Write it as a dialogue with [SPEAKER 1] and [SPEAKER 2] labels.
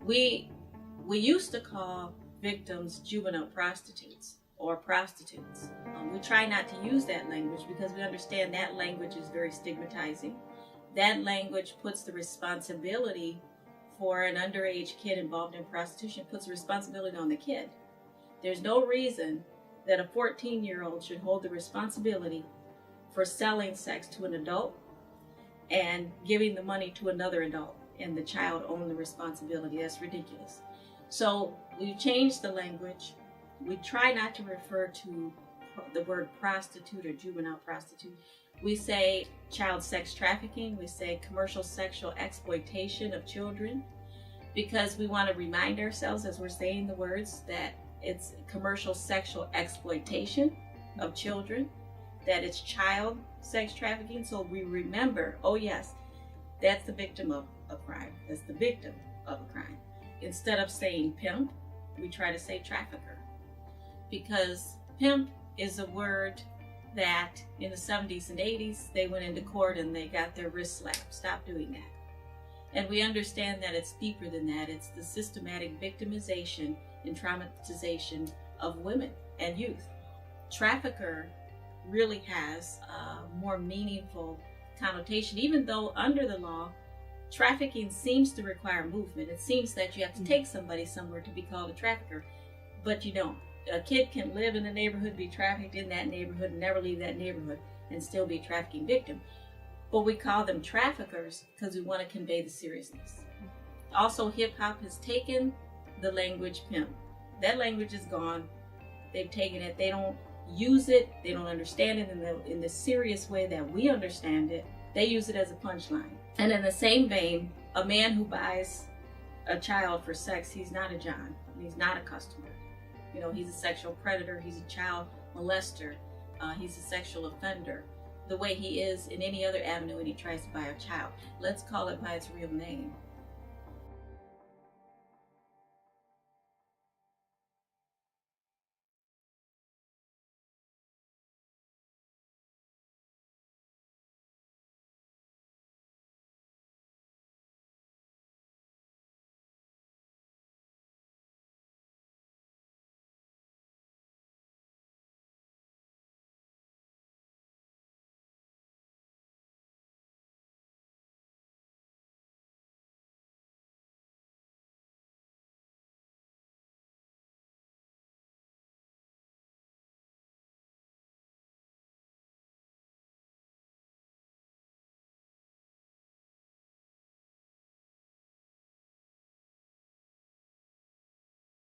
[SPEAKER 1] We used to call victims juvenile prostitutes or prostitutes. We try not to use that language because we understand that language is very stigmatizing. That language puts the responsibility for an underage kid involved in prostitution, puts the responsibility on the kid. There's no reason that a 14-year-old should hold the responsibility for selling sex to an adult and giving the money to another adult and the child own the responsibility. That's ridiculous. So we changed the language. We try not to refer to the word prostitute or juvenile prostitute. We say child sex trafficking. We say commercial sexual exploitation of children, because we want to remind ourselves as we're saying the words that it's commercial sexual exploitation of children, that it's child sex trafficking. So we remember, oh yes, that's the victim of a crime. That's the victim of a crime. Instead of saying pimp, we try to say trafficker, because pimp is a word that in the 70s and 80s, they went into court and they got their wrist slapped. Stop doing that. And we understand that it's deeper than that. It's the systematic victimization and traumatization of women and youth. Trafficker really has a more meaningful connotation, even though under the law, trafficking seems to require movement. It seems that you have to take somebody somewhere to be called a trafficker, but you don't. A kid can live in a neighborhood, be trafficked in that neighborhood, and never leave that neighborhood and still be a trafficking victim. But we call them traffickers because we want to convey the seriousness. Also, hip hop has taken the language pimp. That language is gone. They've taken it. They don't use it. They don't understand it in the serious way that we understand it. They use it as a punchline. And in the same vein, a man who buys a child for sex, he's not a John. He's not a customer. You know, he's a sexual predator. He's a child molester. He's a sexual offender. The way he is in any other avenue when he tries to buy a child. Let's call it by its real name.